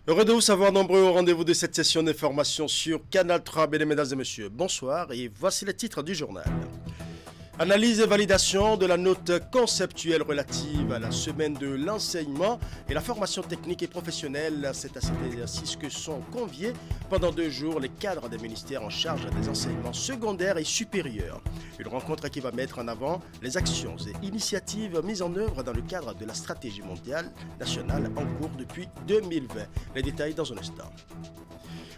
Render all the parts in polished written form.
Heureux de vous savoir nombreux au rendez-vous de cette session d'information sur Canal 3. Mesdames et messieurs, bonsoir et voici les titres du journal. Analyse et validation de la note conceptuelle relative à la semaine de l'enseignement et la formation technique et professionnelle. C'est à cet exercice que sont conviés pendant 2 jours les cadres des ministères en charge des enseignements secondaires et supérieurs. Une rencontre qui va mettre en avant les actions et initiatives mises en œuvre dans le cadre de la stratégie mondiale nationale en cours depuis 2020. Les détails dans un instant.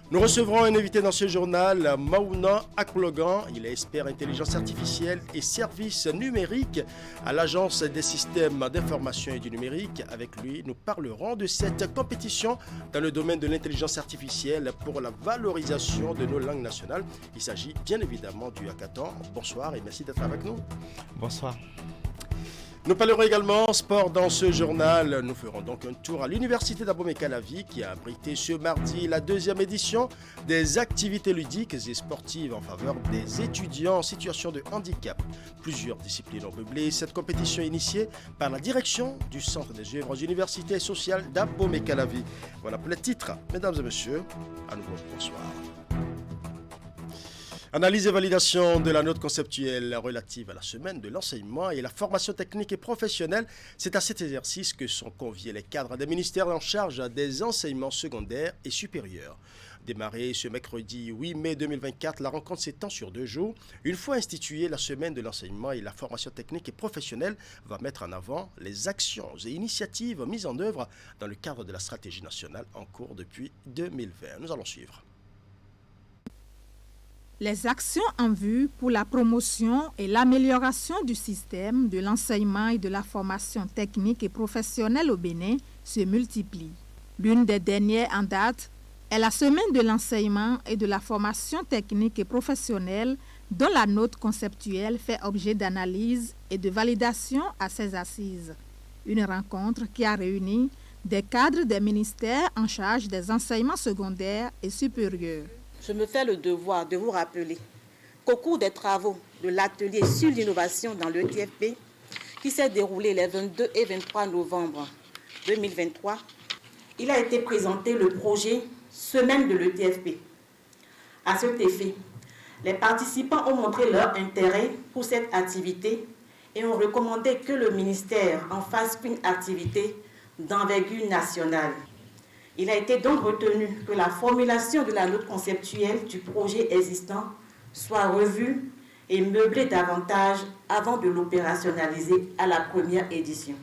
Nous recevrons un invité dans ce journal, Maouna Aklogan. Il est expert intelligence artificielle et services numériques à l'Agence des systèmes d'information et du numérique. Avec lui, nous parlerons de cette compétition dans le domaine de l'intelligence artificielle pour la valorisation de nos langues nationales. Il s'agit bien évidemment du hackathon. Bonsoir et merci d'être avec nous. Bonsoir. Nous parlerons également sport dans ce journal. Nous ferons donc un tour à l'université d'Abomey-Calavi qui a abrité ce mardi la 2e édition des activités ludiques et sportives en faveur des étudiants en situation de handicap. Plusieurs disciplines ont meublé cette compétition initiée par la direction du Centre des œuvres universitaires et sociales d'Abomey-Calavi. Voilà pour les titres. Mesdames et messieurs, à nouveau bonsoir. Analyse et validation de la note conceptuelle relative à la semaine de l'enseignement et la formation technique et professionnelle. C'est à cet exercice que sont conviés les cadres des ministères en charge des enseignements secondaires et supérieurs. Démarrée ce mercredi 8 mai 2024, la rencontre s'étend sur 2 jours. Une fois instituée, la semaine de l'enseignement et la formation technique et professionnelle va mettre en avant les actions et initiatives mises en œuvre dans le cadre de la stratégie nationale en cours depuis 2020. Nous allons suivre. Les actions en vue pour la promotion et l'amélioration du système de l'enseignement et de la formation technique et professionnelle au Bénin se multiplient. L'une des dernières en date est la semaine de l'enseignement et de la formation technique et professionnelle dont la note conceptuelle fait objet d'analyse et de validation à ses assises. Une rencontre qui a réuni des cadres des ministères en charge des enseignements secondaires et supérieurs. Je me fais le devoir de vous rappeler qu'au cours des travaux de l'atelier sur l'innovation dans l'ETFP, qui s'est déroulé les 22 et 23 novembre 2023, il a été présenté le projet Semaine de l'ETFP. À cet effet, les participants ont montré leur intérêt pour cette activité et ont recommandé que le ministère en fasse une activité d'envergure nationale. Il a été donc retenu que la formulation de la note conceptuelle du projet existant soit revue et meublée davantage avant de l'opérationnaliser à la première édition.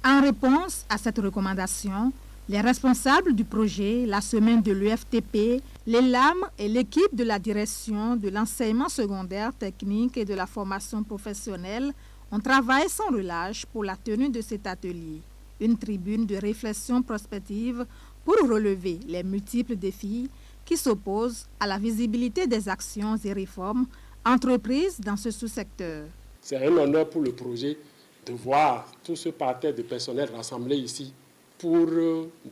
En réponse à cette recommandation, les responsables du projet, la semaine de l'UFTP, les LAM et l'équipe de la direction de l'enseignement secondaire technique et de la formation professionnelle ont travaillé sans relâche pour la tenue de cet atelier. Une tribune de réflexion prospective pour relever les multiples défis qui s'opposent à la visibilité des actions et réformes entreprises dans ce sous-secteur. C'est un honneur pour le projet de voir tout ce parterre de personnel rassemblé ici pour,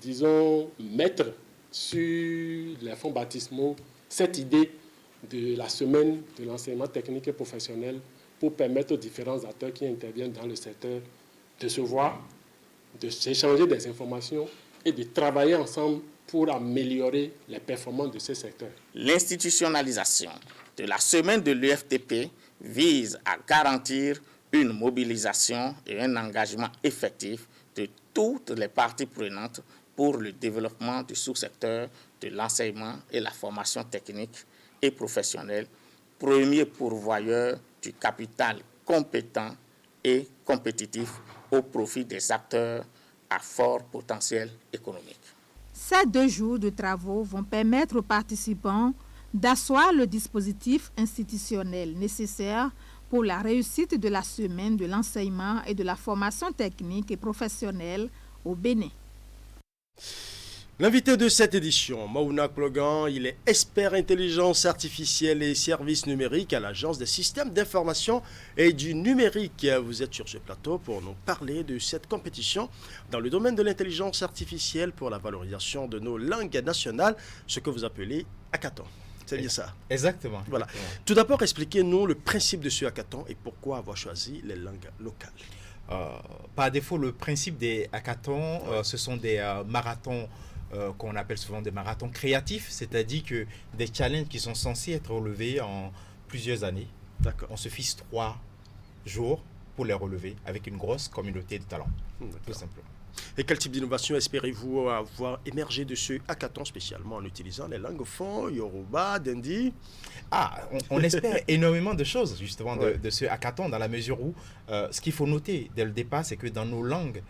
disons, mettre sur les fonds baptismaux cette idée de la semaine de l'enseignement technique et professionnel pour permettre aux différents acteurs qui interviennent dans le secteur de se voir, de s'échanger des informations et de travailler ensemble pour améliorer les performances de ce secteur. L'institutionnalisation de la semaine de l'UFTP vise à garantir une mobilisation et un engagement effectif de toutes les parties prenantes pour le développement du sous-secteur de l'enseignement et la formation technique et professionnelle, premier pourvoyeur du capital compétent et compétitif au profit des acteurs à fort potentiel économique. Ces 2 jours de travaux vont permettre aux participants d'asseoir le dispositif institutionnel nécessaire pour la réussite de la semaine de l'enseignement et de la formation technique et professionnelle au Bénin. L'invité de cette édition, Maouna Aklogan, il est expert intelligence artificielle et services numériques à l'Agence des systèmes d'information et du numérique. Vous êtes sur ce plateau pour nous parler de cette compétition dans le domaine de l'intelligence artificielle pour la valorisation de nos langues nationales, ce que vous appelez hackathon. C'est bien ça? Exactement. Voilà. Exactement. Tout d'abord, expliquez-nous le principe de ce hackathon et pourquoi avoir choisi les langues locales. Par défaut, le principe des hackathons, ce sont des marathons qu'on appelle souvent des marathons créatifs, c'est-à-dire que des challenges qui sont censés être relevés en plusieurs années. D'accord. On se fixe 3 jours pour les relever avec une grosse communauté de talents, tout simplement. Et quel type d'innovation espérez-vous avoir émergé de ce hackathon, spécialement en utilisant les langues fon, Yoruba, Dendi? On espère énormément de choses justement Ouais. de ce hackathon, dans la mesure où ce qu'il faut noter dès le départ, c'est que dans nos langues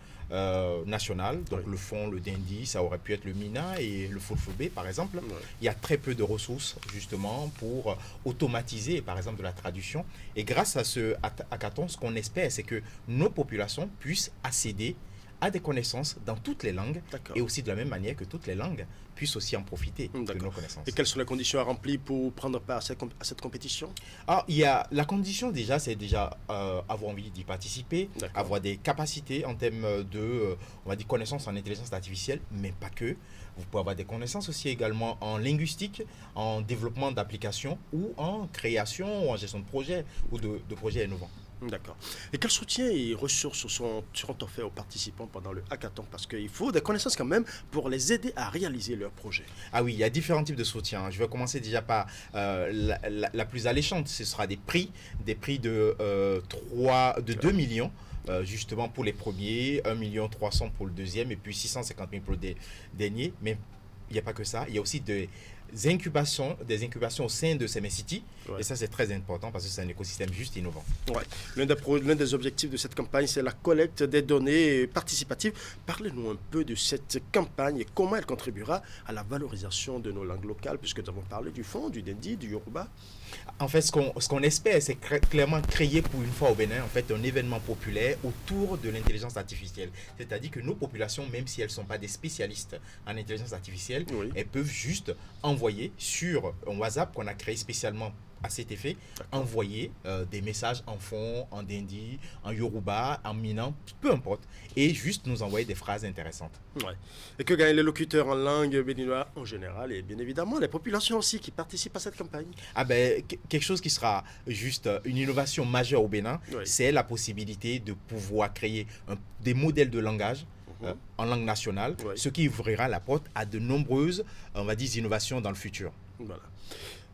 nationales, donc Oui. le fon, le Dendi, ça aurait pu être le Mina et le Fulfulde par exemple, Ouais. il y a très peu de ressources justement pour automatiser par exemple de la traduction. Et grâce à ce hackathon, ce qu'on espère, c'est que nos populations puissent accéder à des connaissances dans toutes les langues, D'accord. et aussi de la même manière que toutes les langues puissent aussi en profiter de D'accord. nos connaissances. Et quelles sont les conditions à remplir pour prendre part à cette compétition? Il y a la condition déjà, c'est déjà avoir envie d'y participer, D'accord. avoir des capacités en termes de, on va dire, connaissances en intelligence artificielle, mais pas que. Vous pouvez avoir des connaissances aussi également en linguistique, en développement d'applications ou en création ou en gestion de projets ou de projets innovants. D'accord. Et quel soutien et ressources seront offerts aux participants pendant le hackathon? Parce qu'il faut des connaissances quand même pour les aider à réaliser leurs projets. Ah oui, il y a différents types de soutien. Je vais commencer déjà par la plus alléchante. Ce sera des prix de 2 millions. Justement pour les premiers, 1,3 million pour le deuxième et puis 650 000 pour le dernier. Mais il n'y a pas que ça. Il y a aussi des incubations au sein de ces City. Ouais. Et ça, c'est très important parce que c'est un écosystème juste innovant. Ouais. L'un des objectifs de cette campagne, c'est la collecte des données participatives. Parlez-nous un peu de cette campagne et comment elle contribuera à la valorisation de nos langues locales, puisque nous avons parlé du fon, du Dendi, du Yoruba. En fait, ce qu'on espère, c'est clairement créer pour une fois au Bénin en fait, un événement populaire autour de l'intelligence artificielle. C'est-à-dire que nos populations, même si elles ne sont pas des spécialistes en intelligence artificielle, Oui. elles peuvent juste envoyer sur un WhatsApp qu'on a créé spécialement à cet effet, envoyer des messages en fon, en Dendi, en Yoruba, en Minant, peu importe, et juste nous envoyer des phrases intéressantes. Ouais. Et que gagnent les locuteurs en langue béninoise en général et bien évidemment les populations aussi qui participent à cette campagne. Quelque chose qui sera juste une innovation majeure au Bénin, Oui. c'est la possibilité de pouvoir créer des modèles de langage en langue nationale, Oui. ce qui ouvrira la porte à de nombreuses, on va dire, innovations dans le futur. Voilà.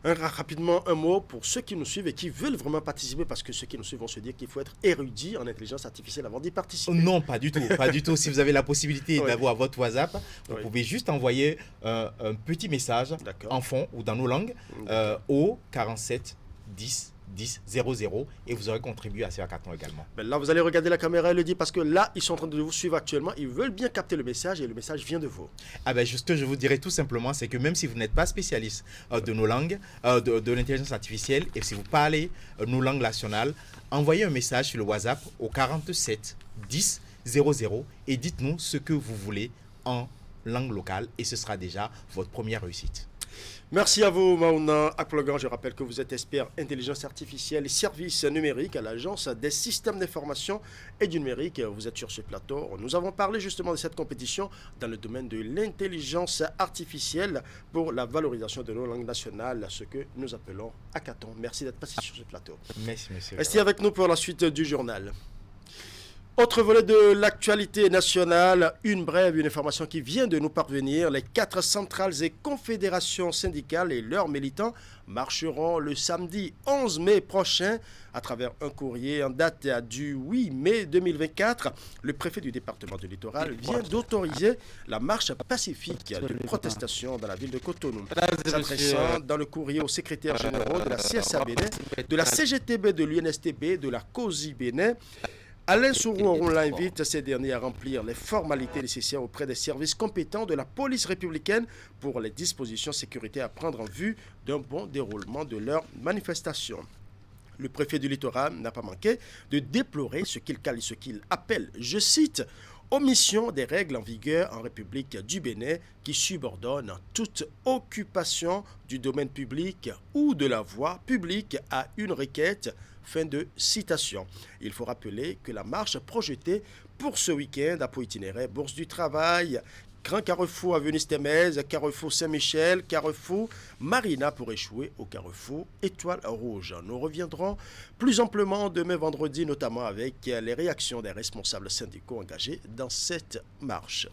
Rapidement, un mot pour ceux qui nous suivent et qui veulent vraiment participer, parce que ceux qui nous suivent vont se dire qu'il faut être érudit en intelligence artificielle avant d'y participer. Non, pas du tout, pas du tout. Si vous avez la possibilité Ouais. d'avoir votre WhatsApp, vous Oui. pouvez juste envoyer un petit message D'accord. en fond ou dans nos langues au 47 10 10 00 et vous aurez contribué à ce hackathon également. Ben là, vous allez regarder la caméra et le dire parce que là, ils sont en train de vous suivre actuellement. Ils veulent bien capter le message et le message vient de vous. Ce que je vous dirais tout simplement, c'est que même si vous n'êtes pas spécialiste de nos langues, de l'intelligence artificielle, et si vous parlez nos langues nationales, envoyez un message sur le WhatsApp au 47 10 00 et dites-nous ce que vous voulez en langue locale et ce sera déjà votre première réussite. Merci à vous, Maouna Akplogan. Je rappelle que vous êtes expert intelligence artificielle et services numériques à l'Agence des systèmes d'information et du numérique. Vous êtes sur ce plateau. Nous avons parlé justement de cette compétition dans le domaine de l'intelligence artificielle pour la valorisation de nos langues nationales, ce que nous appelons hackathon. Merci d'être passé sur ce plateau. Merci, monsieur. Restez avec nous pour la suite du journal. Autre volet de l'actualité nationale, une information qui vient de nous parvenir. Les 4 centrales et confédérations syndicales et leurs militants marcheront le samedi 11 mai prochain à travers un courrier en date du 8 mai 2024. Le préfet du département du Littoral vient d'autoriser la marche pacifique de protestation dans la ville de Cotonou. S'adressant dans le courrier aux secrétaires généraux de la CSA Bénin, de la CGTB, de l'UNSTB, de la COSI Bénin, Alain Sourouron l'invite ces derniers à remplir les formalités nécessaires auprès des services compétents de la police républicaine pour les dispositions sécuritaires à prendre en vue d'un bon déroulement de leur manifestation. Le préfet du Littoral n'a pas manqué de déplorer ce qu'il appelle, je cite, omission des règles en vigueur en République du Bénin qui subordonnent toute occupation du domaine public ou de la voie publique à une requête. Fin de citation. Il faut rappeler que la marche projetée pour ce week-end a pour itinéraire Bourse du Travail, Grand Carrefour avenue Stémez, Carrefour Saint-Michel, Carrefour Marina pour échouer au Carrefour Étoile Rouge. Nous reviendrons plus amplement demain vendredi, notamment avec les réactions des responsables syndicaux engagés dans cette marche.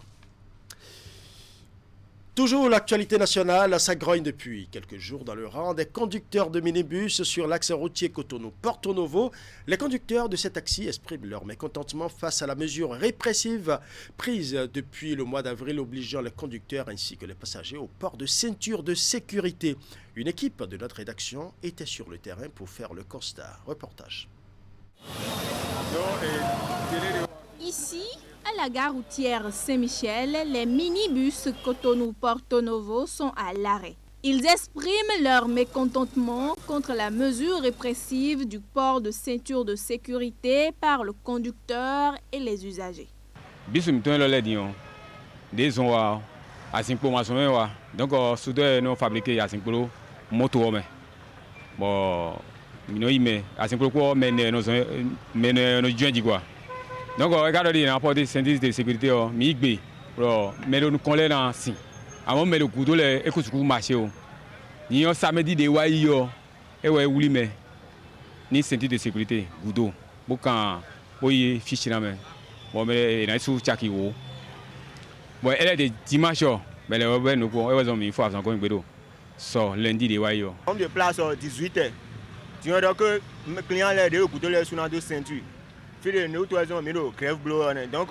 Toujours l'actualité nationale s'agrogne depuis quelques jours dans le rang des conducteurs de minibus sur l'axe routier Cotonou-Porto Novo. Les conducteurs de cet taxi expriment leur mécontentement face à la mesure répressive prise depuis le mois d'avril obligeant les conducteurs ainsi que les passagers au port de ceinture de sécurité. Une équipe de notre rédaction était sur le terrain pour faire le constat. Reportage. Ici, à la gare routière Saint-Michel, les minibus Cotonou-Porto Novo sont à l'arrêt. Ils expriment leur mécontentement contre la mesure répressive du port de ceinture de sécurité par le conducteur et les usagers. Donc, soudain, nous fabriquons des motos. Bon, nous donc, regardez, on a apporté des de sécurité, mais nous connaissons ainsi. Avant, mais le couteau, les écoutes marché. Nous avons samedi des waïs, et oui, mais ni ceinture de sécurité, couteau. Quand vous fiche la main, bon, mais il y a sous Tchakiwo. Bon, elle est de dimanche, mais les robots, nous avons une fois encore un bédo. So, lundi des waïs. On de place 18h. Tu as que mes clients les deux couteaux les sous la ceinture. Fille nous tous les hommes grève bleu donc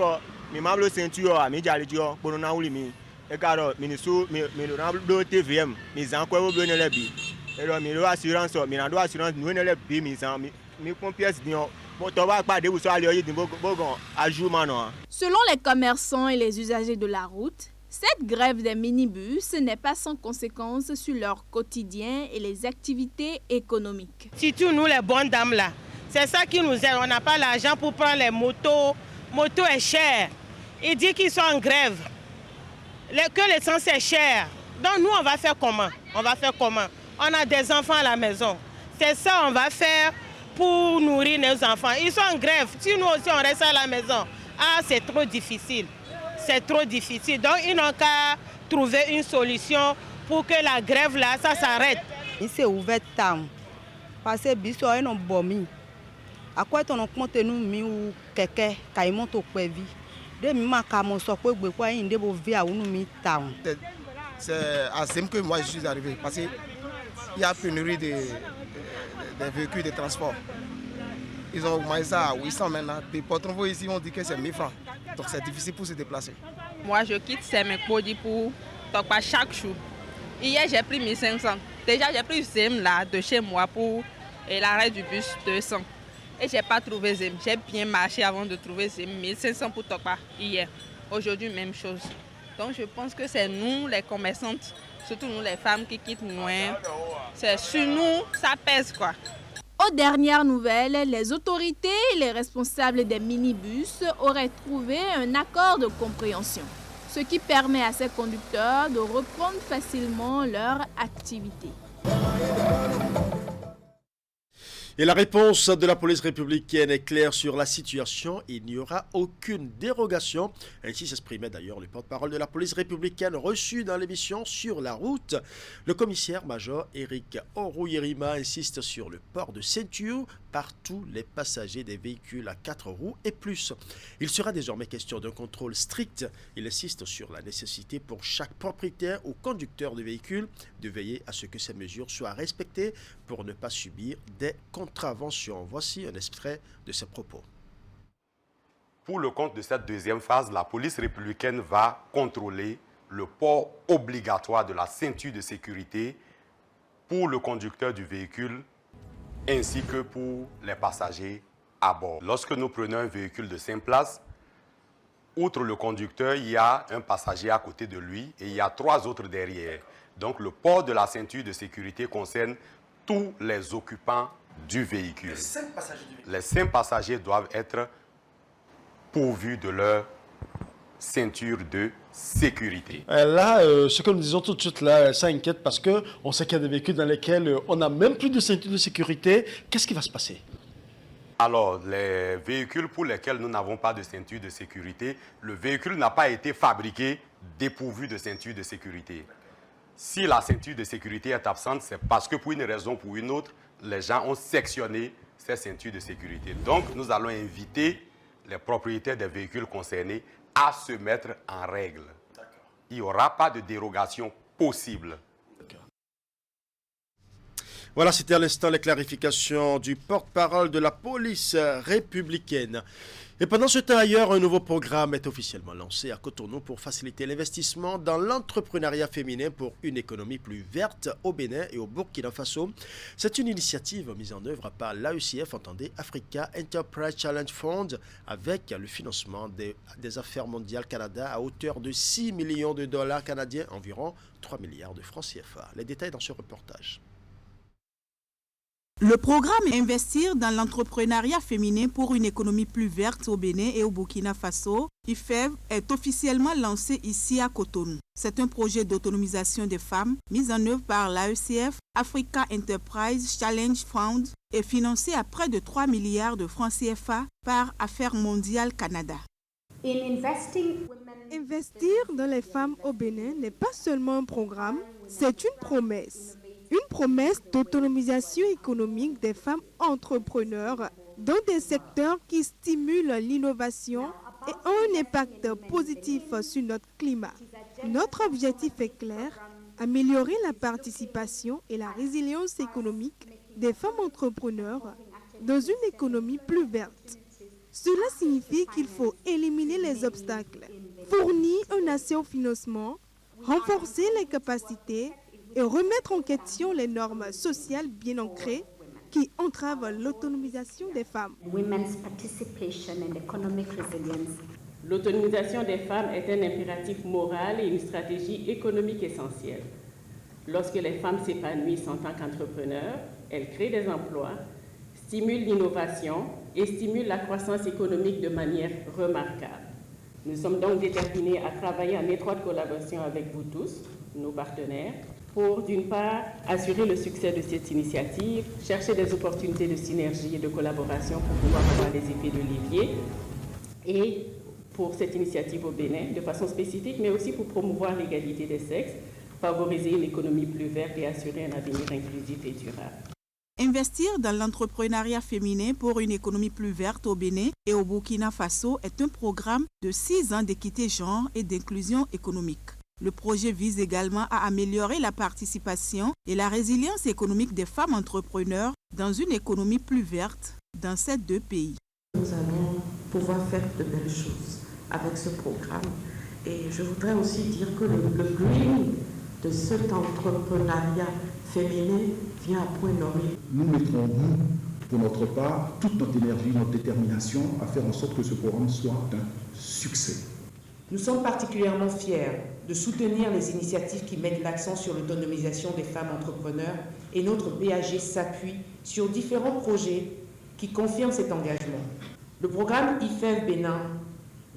mi mablo ceinture mi jali dio pour na wuli mi e karo mi sou mi na do TVM mi zan ko wo ne lebi e ro mi ro assurance mi na do assurance nous ne lebi mi zan mi pon pièce dio bon to va pas de vous so ali oyi din bogon ajout mano. Selon les commerçants et les usagers de la route, cette grève des minibus n'est pas sans conséquences sur leur quotidien et les activités économiques. Surtout nous les bonnes dames là. C'est ça qui nous aide. On n'a pas l'argent pour prendre les motos. Moto est cher. Il dit qu'ils sont en grève. Que l'essence est cher. Donc nous, on va faire comment? On a des enfants à la maison. C'est ça on va faire pour nourrir nos enfants. Ils sont en grève. Si nous aussi, on reste à la maison, c'est trop difficile. C'est trop difficile. Donc ils n'ont qu'à trouver une solution pour que la grève là, ça s'arrête. Il s'est ouvert temps. Parce que bis ils ont bombé. À quoi on compte nous mi ou quelqu'un qui monte au prévu. De ma camo so quoi quoi inde bo via ou mi town. C'est à ce que moi je suis arrivé parce qu'il y a pénurie des véhicules de transport. Ils ont augmenté ça à 800 maintenant. Puis pour trouver ici on dit que c'est 1000 francs. Donc c'est difficile pour se déplacer. Moi je quitte Semek-Podi pour Tokpa chaque jour. Hier j'ai pris 1500. Déjà j'ai pris Zem là de chez moi pour l'arrêt du bus 200. Et je n'ai pas trouvé Zem. J'ai bien marché avant de trouver Zem. 1500 pour Tokpa hier. Aujourd'hui, même chose. Donc je pense que c'est nous, les commerçantes, surtout nous les femmes qui quittent loin. C'est sur nous, ça pèse quoi. Aux dernières nouvelles, les autorités et les responsables des minibus auraient trouvé un accord de compréhension, ce qui permet à ces conducteurs de reprendre facilement leur activité. Et la réponse de la police républicaine est claire sur la situation. Il n'y aura aucune dérogation. Ainsi s'exprimait d'ailleurs le porte-parole de la police républicaine reçu dans l'émission Sur la route. Le commissaire-major Eric Orouyerima insiste sur le port de ceinture par tous les passagers des véhicules à 4 roues et plus. Il sera désormais question d'un contrôle strict. Il insiste sur la nécessité pour chaque propriétaire ou conducteur de véhicule de veiller à ce que ces mesures soient respectées pour ne pas subir des contraventions. Voici un extrait de ses propos. Pour le compte de cette deuxième phase, la police républicaine va contrôler le port obligatoire de la ceinture de sécurité pour le conducteur du véhicule ainsi que pour les passagers à bord. Lorsque nous prenons un véhicule de 5 places, outre le conducteur, il y a un passager à côté de lui et il y a 3 autres derrière. Donc le port de la ceinture de sécurité concerne tous les occupants du véhicule. Les 5 passagers doivent être pourvus de leur ceinture de sécurité. Là, ce que nous disons tout de suite, là, ça inquiète parce qu'on sait qu'il y a des véhicules dans lesquels on n'a même plus de ceinture de sécurité. Qu'est-ce qui va se passer? Alors, les véhicules pour lesquels nous n'avons pas de ceinture de sécurité, le véhicule n'a pas été fabriqué dépourvu de ceinture de sécurité. Si la ceinture de sécurité est absente, c'est parce que pour une raison ou pour une autre, les gens ont sectionné ces ceintures de sécurité. Donc, nous allons inviter les propriétaires des véhicules concernés à se mettre en règle. il n'y aura pas de dérogation possible. Voilà, c'était à l'instant les clarifications du porte-parole de la police républicaine. Et pendant ce temps ailleurs, un nouveau programme est officiellement lancé à Cotonou pour faciliter l'investissement dans l'entrepreneuriat féminin pour une économie plus verte au Bénin et au Burkina Faso. C'est une initiative mise en œuvre par l'AECF, entendez Africa Enterprise Challenge Fund, avec le financement des Affaires mondiales Canada à hauteur de 6 millions de dollars canadiens, environ 3 milliards de francs CFA. Les détails dans ce reportage. Le programme Investir dans l'entrepreneuriat féminin pour une économie plus verte au Bénin et au Burkina Faso, IFEV, est officiellement lancé ici à Cotonou. C'est un projet d'autonomisation des femmes mis en œuvre par l'AECF, Africa Enterprise Challenge Fund, et financé à près de 3 milliards de francs CFA par Affaires mondiales Canada. Investir dans les femmes au Bénin n'est pas seulement un programme, c'est une promesse. Une promesse d'autonomisation économique des femmes entrepreneurs dans des secteurs qui stimulent l'innovation et ont un impact positif sur notre climat. Notre objectif est clair, améliorer la participation et la résilience économique des femmes entrepreneurs dans une économie plus verte. Cela signifie qu'il faut éliminer les obstacles, fournir un accès au financement, renforcer les capacités et remettre en question les normes sociales bien ancrées qui entravent l'autonomisation des femmes. L'autonomisation des femmes est un impératif moral et une stratégie économique essentielle. Lorsque les femmes s'épanouissent en tant qu'entrepreneurs, elles créent des emplois, stimulent l'innovation et stimulent la croissance économique de manière remarquable. Nous sommes donc déterminés à travailler en étroite collaboration avec vous tous, nos partenaires, pour, d'une part, assurer le succès de cette initiative, chercher des opportunités de synergie et de collaboration pour pouvoir avoir des effets de levier, et pour cette initiative au Bénin, de façon spécifique, mais aussi pour promouvoir l'égalité des sexes, favoriser une économie plus verte et assurer un avenir inclusif et durable. Investir dans l'entrepreneuriat féminin pour une économie plus verte au Bénin et au Burkina Faso est un programme de 6 ans d'équité genre et d'inclusion économique. Le projet vise également à améliorer la participation et la résilience économique des femmes entrepreneurs dans une économie plus verte dans ces 2 pays. Nous allons pouvoir faire de belles choses avec ce programme. Et je voudrais aussi dire que le green de cet entrepreneuriat féminin vient à point nommé. Nous mettrons, nous, pour notre part, toute notre énergie, notre détermination à faire en sorte que ce programme soit un succès. Nous sommes particulièrement fiers de soutenir les initiatives qui mettent l'accent sur l'autonomisation des femmes entrepreneurs et notre BAG s'appuie sur différents projets qui confirment cet engagement. Le programme IFEV Bénin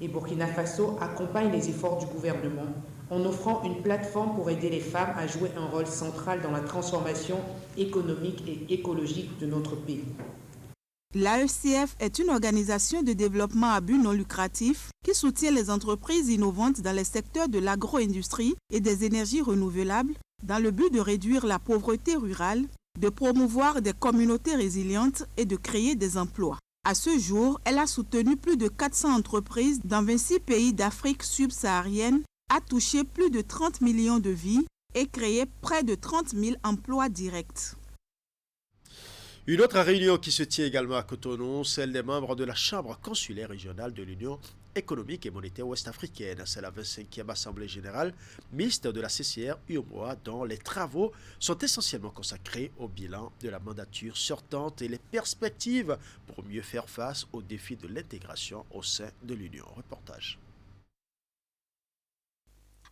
et Burkina Faso accompagne les efforts du gouvernement en offrant une plateforme pour aider les femmes à jouer un rôle central dans la transformation économique et écologique de notre pays. L'AECF est une organisation de développement à but non lucratif qui soutient les entreprises innovantes dans les secteurs de l'agro-industrie et des énergies renouvelables dans le but de réduire la pauvreté rurale, de promouvoir des communautés résilientes et de créer des emplois. À ce jour, elle a soutenu plus de 400 entreprises dans 26 pays d'Afrique subsaharienne, a touché plus de 30 millions de vies et créé près de 30 000 emplois directs. Une autre réunion qui se tient également à Cotonou, celle des membres de la Chambre consulaire régionale de l'Union économique et monétaire ouest-africaine. C'est la 25e Assemblée générale mixte de la CCR UEMOA dont les travaux sont essentiellement consacrés au bilan de la mandature sortante et les perspectives pour mieux faire face aux défis de l'intégration au sein de l'Union. Reportage.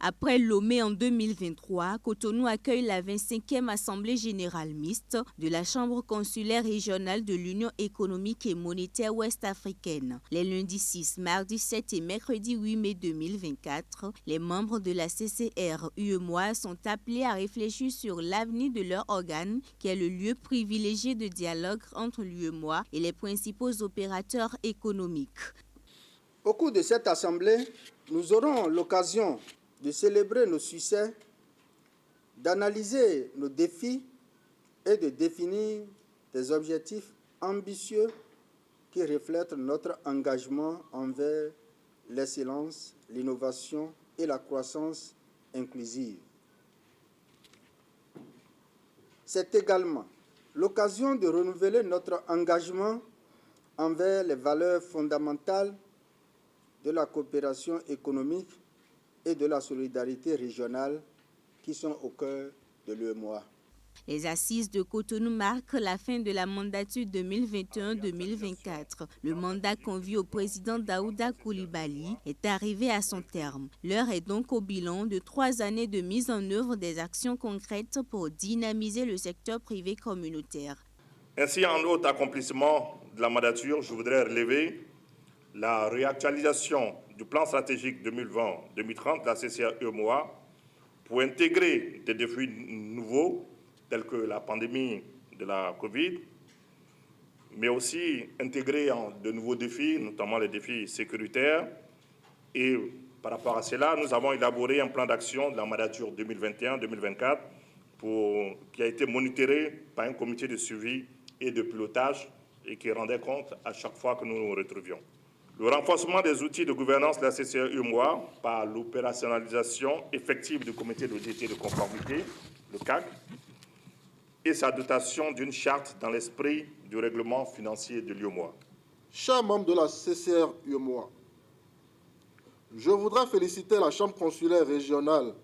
Après Lomé en 2023, Cotonou accueille la 25e Assemblée générale mixte de la Chambre consulaire régionale de l'Union économique et monétaire ouest-africaine. Les lundis 6, mardi 7 et mercredi 8 mai 2024, les membres de la CCR UEMOA sont appelés à réfléchir sur l'avenir de leur organe, qui est le lieu privilégié de dialogue entre l'UEMOA et les principaux opérateurs économiques. Au cours de cette assemblée, nous aurons l'occasion de célébrer nos succès, d'analyser nos défis et de définir des objectifs ambitieux qui reflètent notre engagement envers l'excellence, l'innovation et la croissance inclusive. C'est également l'occasion de renouveler notre engagement envers les valeurs fondamentales de la coopération économique et de la solidarité régionale qui sont au cœur de l'UEMOA. Les assises de Cotonou marquent la fin de la mandature 2021-2024. Le mandat confié au président Daouda Coulibaly est arrivé à son terme. L'heure est donc au bilan de 3 années de mise en œuvre des actions concrètes pour dynamiser le secteur privé communautaire. Ainsi, en autre accomplissement de la mandature, je voudrais relever la réactualisation du plan stratégique 2020-2030 de la CCA-UEMOA pour intégrer des défis nouveaux tels que la pandémie de la Covid, mais aussi intégrer de nouveaux défis, notamment les défis sécuritaires. Et par rapport à cela, nous avons élaboré un plan d'action de la mandature 2021-2024 qui a été monitoré par un comité de suivi et de pilotage et qui rendait compte à chaque fois que nous nous retrouvions. Le renforcement des outils de gouvernance de la CCA-UEMOA par l'opérationnalisation effective du comité d'audit et de conformité, le CAC, et sa dotation d'une charte dans l'esprit du règlement financier de l'UEMOA. Chers membres de la CCR-UEMOA, je voudrais féliciter la Chambre consulaire régionale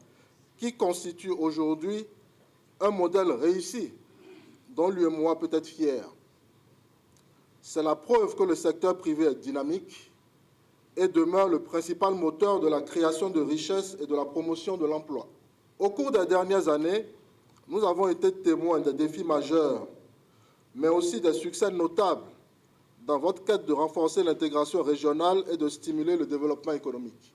qui constitue aujourd'hui un modèle réussi dont l'UEMOA peut être fier. C'est la preuve que le secteur privé est dynamique et demeure le principal moteur de la création de richesses et de la promotion de l'emploi. Au cours des dernières années, nous avons été témoins des défis majeurs, mais aussi des succès notables dans votre quête de renforcer l'intégration régionale et de stimuler le développement économique.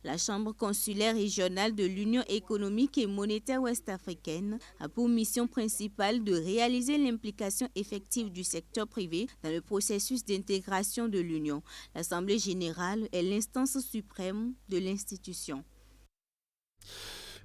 La Chambre consulaire régionale de l'Union économique et monétaire ouest-africaine a pour mission principale de réaliser l'implication effective du secteur privé dans le processus d'intégration de l'Union. L'Assemblée générale est l'instance suprême de l'institution.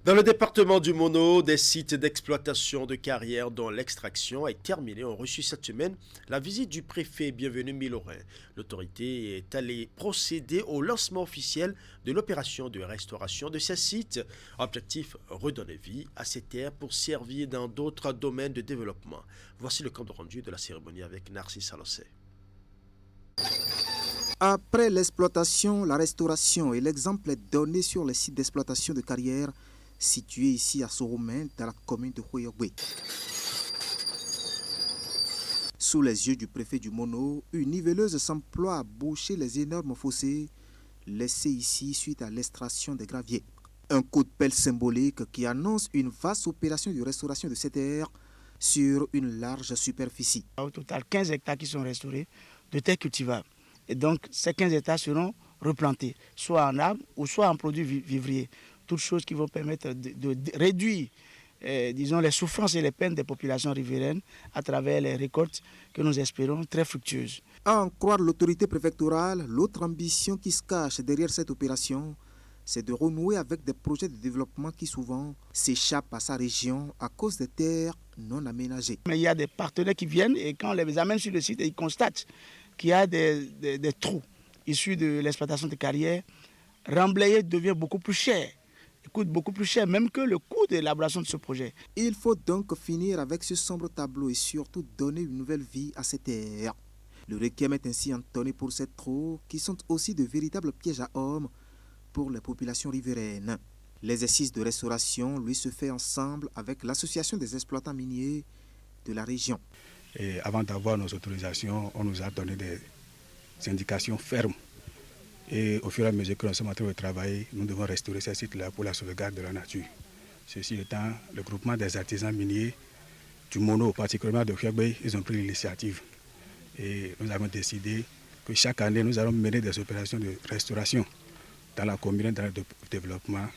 Dans le département du Mono, des sites d'exploitation de carrières dont l'extraction est terminée ont reçu cette semaine la visite du préfet Bienvenu Milorin. L'autorité est allée procéder au lancement officiel de l'opération de restauration de ces sites. Objectif, redonner vie à ces terres pour servir dans d'autres domaines de développement. Voici le compte rendu de la cérémonie avec Narcisse Alossé. Après l'exploitation, la restauration et l'exemple est donné sur les sites d'exploitation de carrières situés ici à Soromé, dans la commune de Hoyogwe. Sous les yeux du préfet du Mono, une niveleuse s'emploie à boucher les énormes fossés laissés ici suite à l'extraction des graviers. Un coup de pelle symbolique qui annonce une vaste opération de restauration de ces terres sur une large superficie. Au total, 15 hectares qui sont restaurés de terres cultivables. Et donc, ces 15 hectares seront replantés, soit en arbres ou soit en produits vivriers. Toutes choses qui vont permettre de réduire disons, les souffrances et les peines des populations riveraines à travers les récoltes que nous espérons très fructueuses. À en croire l'autorité préfectorale, l'autre ambition qui se cache derrière cette opération, c'est de renouer avec des projets de développement qui souvent s'échappent à sa région à cause des terres non aménagées. Mais il y a des partenaires qui viennent et quand on les amène sur le site, ils constatent qu'il y a des trous issus de l'exploitation de carrières. Remblayer devient beaucoup plus cher. Il coûte beaucoup plus cher même que le coût de l'élaboration de ce projet. Il faut donc finir avec ce sombre tableau et surtout donner une nouvelle vie à ces terres. Le requiem est ainsi entonné pour ces trous qui sont aussi de véritables pièges à hommes pour les populations riveraines. L'exercice de restauration, lui, se fait ensemble avec l'association des exploitants miniers de la région. Et avant d'avoir nos autorisations, on nous a donné des indications fermes. Et au fur et à mesure que nous sommes en train de travailler, nous devons restaurer ces sites-là pour la sauvegarde de la nature. Ceci étant, le groupement des artisans miniers du Mono, particulièrement de Hoyogwe, ils ont pris l'initiative. Et nous avons décidé que chaque année, nous allons mener des opérations de restauration dans la commune, dans le développement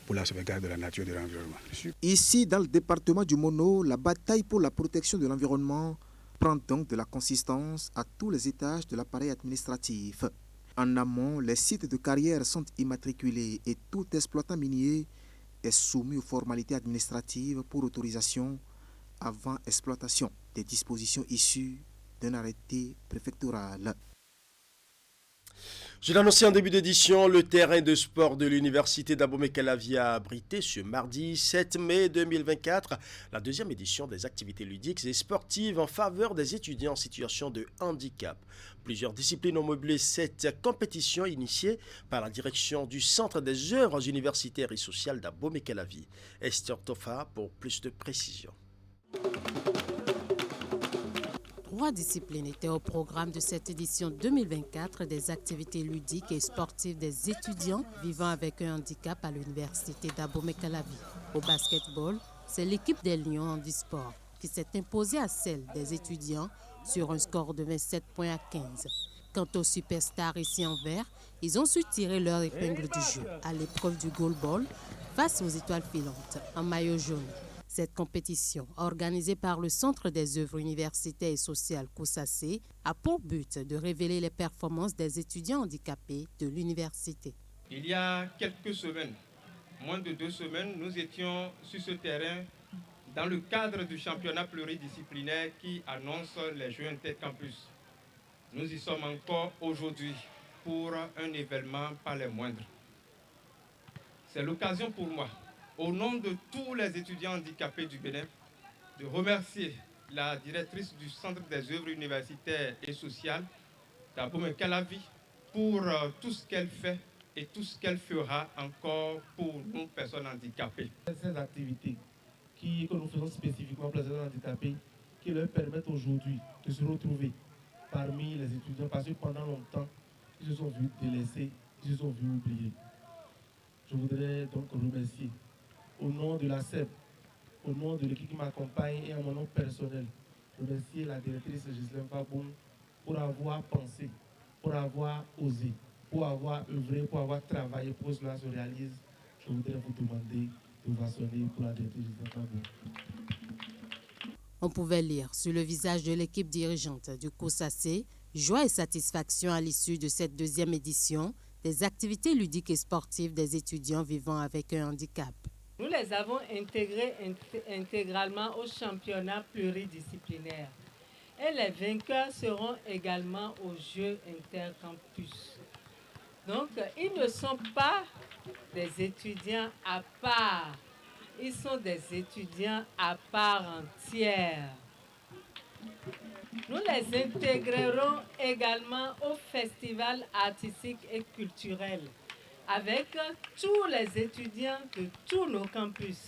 pour la sauvegarde de la nature et de l'environnement. Ici, dans le département du Mono, la bataille pour la protection de l'environnement prend donc de la consistance à tous les étages de l'appareil administratif. En amont, les sites de carrière sont immatriculés et tout exploitant minier est soumis aux formalités administratives pour autorisation avant exploitation, des dispositions issues d'un arrêté préfectoral. Je l'annonçais en début d'édition, le terrain de sport de l'université d'Abomey-Calavi a abrité ce mardi 7 mai 2024 la deuxième édition des activités ludiques et sportives en faveur des étudiants en situation de handicap. Plusieurs disciplines ont mobilé cette compétition initiée par la direction du Centre des œuvres universitaires et sociales d'Abomey-Calavi. Esther Tofa pour plus de précisions. 3 disciplines étaient au programme de cette édition 2024 des activités ludiques et sportives des étudiants vivant avec un handicap à l'université d'Abomey-Calavi. Au basketball, c'est l'équipe des Lions Handisport qui s'est imposée à celle des étudiants sur un score de 27 points à 15. Quant aux superstars ici en vert, ils ont su tirer leur épingle du jeu à l'épreuve du goalball face aux étoiles filantes en maillot jaune. Cette compétition, organisée par le Centre des œuvres universitaires et sociales COSACE, a pour but de révéler les performances des étudiants handicapés de l'université. Il y a quelques semaines, moins de 2 semaines, nous étions sur ce terrain dans le cadre du championnat pluridisciplinaire qui annonce les Jeux Intercampus. Nous y sommes encore aujourd'hui pour un événement pas les moindres. C'est l'occasion pour moi, au nom de tous les étudiants handicapés du Bénin, de remercier la directrice du Centre des œuvres universitaires et sociales d'Abomey-Calavi pour tout ce qu'elle fait et tout ce qu'elle fera encore pour nous, personnes handicapées. Ces activités que nous faisons spécifiquement pour les personnes handicapées, qui leur permettent aujourd'hui de se retrouver parmi les étudiants, parce que pendant longtemps, ils se sont vus délaissés, ils se sont vus oubliés. Je voudrais donc remercier au nom de la CEP, au nom de l'équipe qui m'accompagne et à mon nom personnel, remercier la directrice Ghislaine Faboum pour avoir pensé, pour avoir osé, pour avoir œuvré, pour avoir travaillé pour que cela se réalise. Je voudrais vous demander de vassonner pour la directrice Ghislaine Faboum. On pouvait lire sur le visage de l'équipe dirigeante du COSACE joie et satisfaction à l'issue de cette deuxième édition des activités ludiques et sportives des étudiants vivant avec un handicap. Nous les avons intégrés intégralement au championnat pluridisciplinaire. Et les vainqueurs seront également aux Jeux Intercampus. Donc, ils ne sont pas des étudiants à part. Ils sont des étudiants à part entière. Nous les intégrerons également au festival artistique et culturel, avec tous les étudiants de tous nos campus.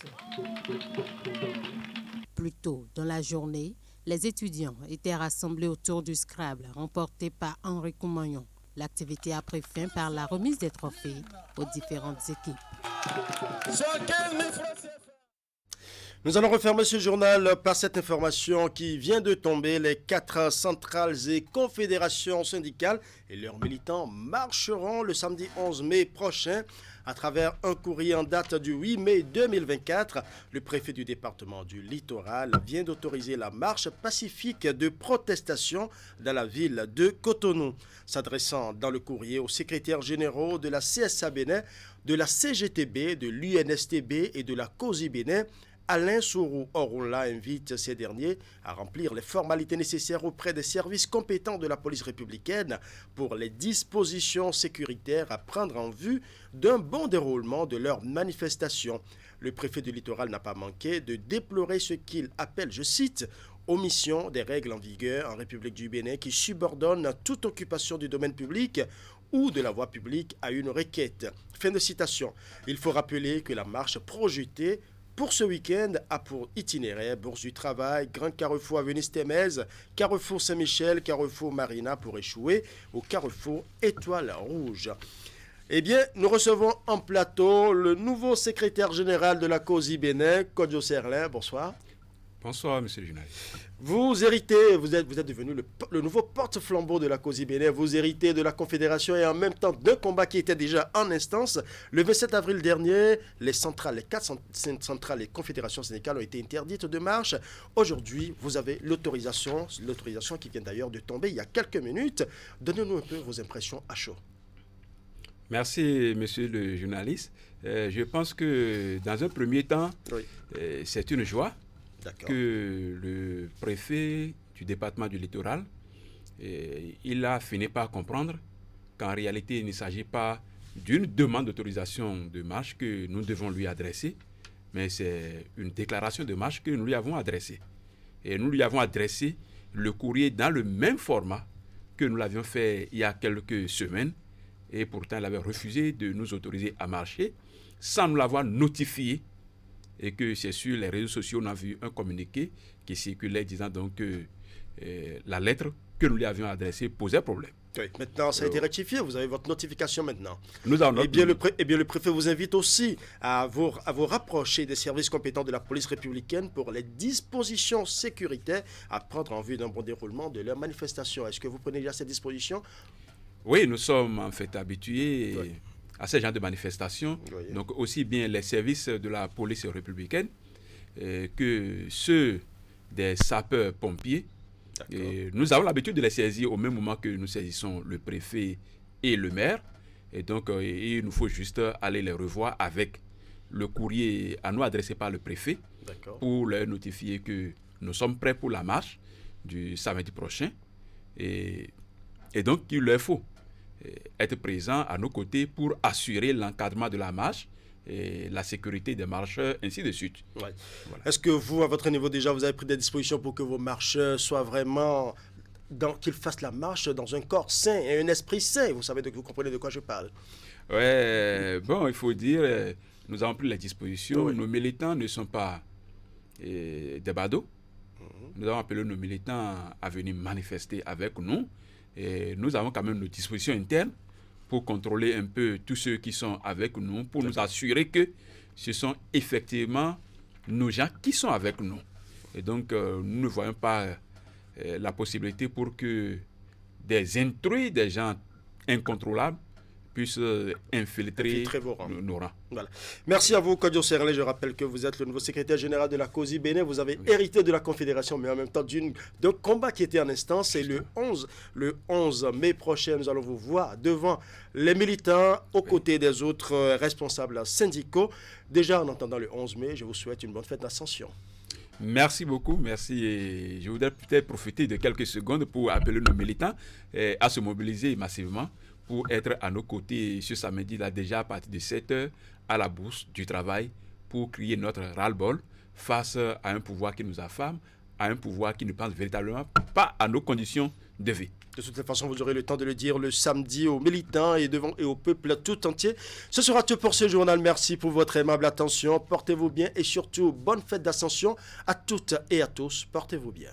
Plus tôt dans la journée, les étudiants étaient rassemblés autour du Scrabble remporté par Henri Coumagnon. L'activité a pris fin par la remise des trophées aux différentes équipes. Nous allons refermer ce journal par cette information qui vient de tomber. Les 4 centrales et confédérations syndicales et leurs militants marcheront le samedi 11 mai prochain. À travers un courrier en date du 8 mai 2024, le préfet du département du Littoral vient d'autoriser la marche pacifique de protestation dans la ville de Cotonou. S'adressant dans le courrier aux secrétaires généraux de la CSA Bénin, de la CGTB, de l'UNSTB et de la COSI Bénin, Alain Sourou-Orula invite ces derniers à remplir les formalités nécessaires auprès des services compétents de la police républicaine pour les dispositions sécuritaires à prendre en vue d'un bon déroulement de leur manifestation. Le préfet du Littoral n'a pas manqué de déplorer ce qu'il appelle, je cite, omission des règles en vigueur en République du Bénin qui subordonnent toute occupation du domaine public ou de la voie publique à une requête. Fin de citation. Il faut rappeler que la marche projetée pour ce week-end a pour itinéraire Bourse du Travail, Grand Carrefour Avenue Stémez, Carrefour Saint-Michel, Carrefour Marina pour échouer au Carrefour Étoile Rouge. Eh bien, nous recevons en plateau le nouveau secrétaire général de la COSI Bénin, Kodjo Serlin. Bonsoir. Bonsoir, monsieur le journaliste. Vous héritez, vous êtes devenu le nouveau porte-flambeau de la COSI Bénin. Vous héritez de la Confédération et en même temps d'un combat qui était déjà en instance. Le 27 avril dernier, les 4 centrales et confédérations syndicales ont été interdites de marche. Aujourd'hui, vous avez l'autorisation qui vient d'ailleurs de tomber il y a quelques minutes. Donnez-nous un peu vos impressions à chaud. Merci, monsieur le journaliste. Je pense que dans un premier temps, c'est une joie que le préfet du département du Littoral, il a fini par comprendre en réalité, il ne s'agit pas d'une demande d'autorisation de marche que nous devons lui adresser, mais c'est une déclaration de marche que nous lui avons adressée. Et nous lui avons adressé le courrier dans le même format que nous l'avions fait il y a quelques semaines. Et pourtant, elle avait refusé de nous autoriser à marcher sans nous l'avoir notifié. Et que c'est sur les réseaux sociaux, on a vu un communiqué qui circulait disant donc que la lettre que nous lui avions adressée posait problème. Oui, maintenant, ça a été rectifié. Vous avez votre notification maintenant. Nous avons le préfet vous invite aussi à vous rapprocher des services compétents de la police républicaine pour les dispositions sécuritaires à prendre en vue d'un bon déroulement de leur manifestation. Est-ce que vous prenez déjà ces dispositions? Oui, nous sommes en fait habitués à ce genre de manifestations. Oui. Donc aussi bien les services de la police républicaine que ceux des sapeurs-pompiers. Et nous avons l'habitude de les saisir au même moment que nous saisissons le préfet et le maire. Et donc, il nous faut juste aller les revoir avec le courrier à nous adressé par le préfet pour leur notifier que nous sommes prêts pour la marche du samedi prochain. Et donc, il leur faut être présents à nos côtés pour assurer l'encadrement de la marche et la sécurité des marcheurs, ainsi de suite. Ouais. Voilà. Est-ce que vous, à votre niveau déjà, vous avez pris des dispositions pour que vos marcheurs soient vraiment, qu'ils fassent la marche dans un corps sain et un esprit sain? Vous comprenez de quoi je parle? Ouais, bon, il faut dire, nous avons pris les dispositions. Oui. Nos militants ne sont pas des badauds. Nous avons appelé nos militants à venir manifester avec nous. Et nous avons quand même nos dispositions internes pour contrôler un peu tous ceux qui sont avec nous, pour nous assurer que ce sont effectivement nos gens qui sont avec nous. Et donc, nous ne voyons pas la possibilité pour que des intrus, des gens incontrôlables, puissent infiltrer nos rangs. Voilà. Merci à vous, Kodio Serlé. Je rappelle que vous êtes le nouveau secrétaire général de la COSI Bénin. Vous avez hérité de la Confédération, mais en même temps d'un combat qui était en instance. Et le 11 mai prochain, nous allons vous voir devant les militants, aux côtés des autres responsables syndicaux. Déjà, en attendant le 11 mai, je vous souhaite une bonne fête d'Ascension. Merci beaucoup, merci. Et je voudrais peut-être profiter de quelques secondes pour appeler nos militants à se mobiliser massivement pour être à nos côtés ce samedi-là, déjà à partir de 7h à la Bourse du Travail, pour crier notre ras-le-bol face à un pouvoir qui nous affame, à un pouvoir qui ne pense véritablement pas à nos conditions de vie. De toute façon, vous aurez le temps de le dire le samedi aux militants et au peuple tout entier. Ce sera tout pour ce journal. Merci pour votre aimable attention. Portez-vous bien et surtout, bonne fête d'Ascension à toutes et à tous. Portez-vous bien.